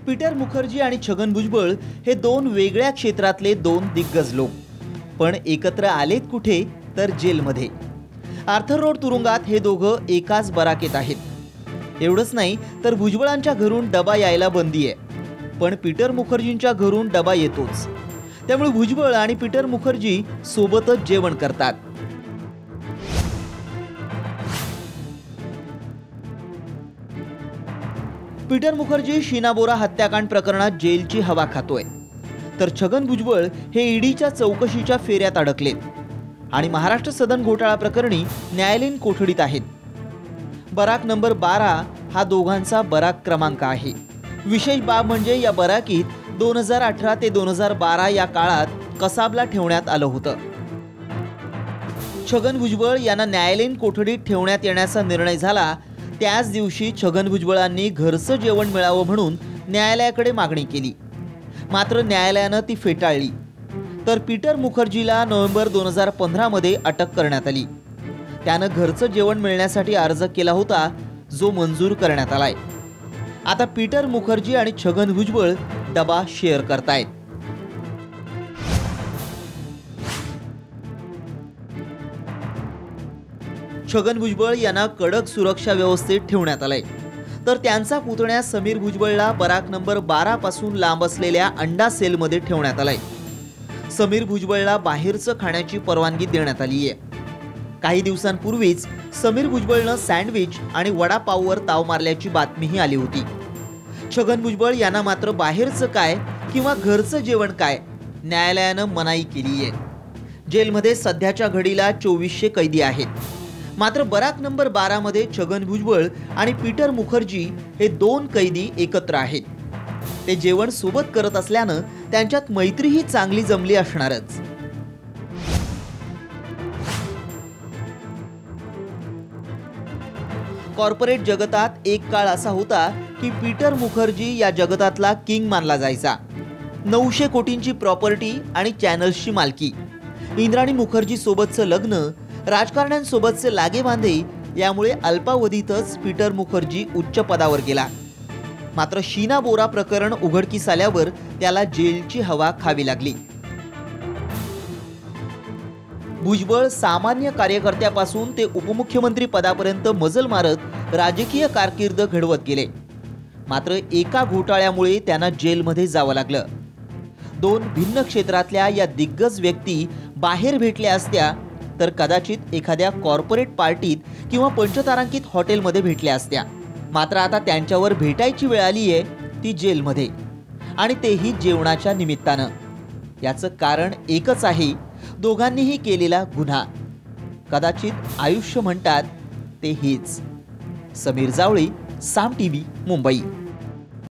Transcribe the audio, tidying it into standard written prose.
Peter Mukherjee आणि छगन भुजबळ हे दोन वेगळ्या क्षेत्रातले दोन दिग्गज लोक, पण एकत्र आलेत कुठे तर जेलमध्ये। आर्थर रोड तुरुंगात हे दोघं एकाच बराकेत आहेत। एवढंच नाही तर भुजबळांच्या घरून डबा यायला बंदी आहे, पण पीटर मुखर्जींच्या घरून डबा येतोच। त्यामुळे भुजबळ आणि पीटर मुखर्जी सोबतच जेवण करतात। पीटर मुखर्जी शीना बोरा हत्याकांड प्रकरणात जेलची हवा खातोय, तर छगन भुजबळ हे ईडीच्या चौकशीच्या फेऱ्यात अडकलेत आणि महाराष्ट्र सदन घोटाळा प्रकरणी न्यायालयीन कोठडीत आहेत। बराक नंबर 12 हा दोघांचा बराक क्रमांक आहे। विशेष बाब म्हणजे या बराकीत 2018 ते 2012 या काळात कसाबला ठेवण्यात आलं होतं। छगन भुजबळ यांना न्यायालयीन कोठडीत ठेवण्यात येण्याचा निर्णय झाला त्याच दिवशी छगन भुजबळांनी घरचं जेवण मिळावं म्हणून न्यायालयाकडे मागणी केली, मात्र न्यायालयानं ती फेटाळली। तर पीटर मुखर्जीला नोव्हेंबर 2015 मध्ये अटक करण्यात आली। त्यानं घरचं जेवण मिळण्यासाठी अर्ज केला होता, जो मंजूर करण्यात आलाय। आता पीटर मुखर्जी आणि छगन भुजबळ डबा शेअर करतायत। छगन भुजबळ यांना कडक सुरक्षा व्यवस्थेत ठेवण्यात आलंय, तर त्यांचा पुतण्या समीर भुजबळला बराक नंबर 12 पासून लांब असलेल्या अंडा सेलमध्ये ठेवण्यात आलंय। समीर भुजबळला बाहेरचं खाण्याची परवानगी देण्यात आली आहे। काही दिवसांपूर्वीच समीर भुजबळनं सँडविच आणि वडापाववर ताव मारल्याची बातमीही आली होती। छगन भुजबळ यांना मात्र बाहेरचं काय किंवा घरचं जेवण काय न्यायालयानं मनाई केली आहे। जेलमध्ये सध्याच्या घडीला 2400 कैदी आहेत, मात्र बराक नंबर 12 मध्ये छगन भुजबळ आणि पीटर मुखर्जी हे दोन कैदी एकत्र आहेत। ते जेवण सोबत करत असल्यानं त्यांच्यात मैत्रीही चांगली जमली असणारच। कॉर्पोरेट जगतात एक काळ असा होता की पीटर मुखर्जी या जगतातला किंग मानला जायचा। 900 कोटींची प्रॉपर्टी आणि चॅनल्सची मालकी, इंद्राणी मुखर्जी सोबतचं लग्न, राजकारण्यांसोबतचे लागेबांधे यामुळे अल्पावधीतच पीटर मुखर्जी उच्च पदावर गेला। मात्र शीना बोरा प्रकरण उघडकीस आल्यावर त्याला जेलची हवा खावी लागली। भुजबळ सामान्य कार्यकर्त्यापासून ते उपमुख्यमंत्री पदापर्यंत मजल मारत राजकीय कारकीर्द घडवत गेले, मात्र एका घोटाळ्यामुळे त्यांना जेलमध्ये जावं लागलं। दोन भिन्न क्षेत्रातल्या या दिग्गज व्यक्ती बाहेर भेटल्या असत्या तर कदाचित एखाद्या कॉर्पोरेट पार्टीत किंवा पंचतारांकित हॉटेलमध्ये भेटल्या असत्या, मात्र आता त्यांच्यावर भेटायची वेळ आली आहे ती जेलमध्ये, आणि तेही जेवणाच्या निमित्तानं। याचं कारण एकच आहे, दोघांनीही केलेला गुन्हा, कदाचित आयुष्य म्हणतात ते हेच। समीर जावळे, साम टीव्ही, मुंबई।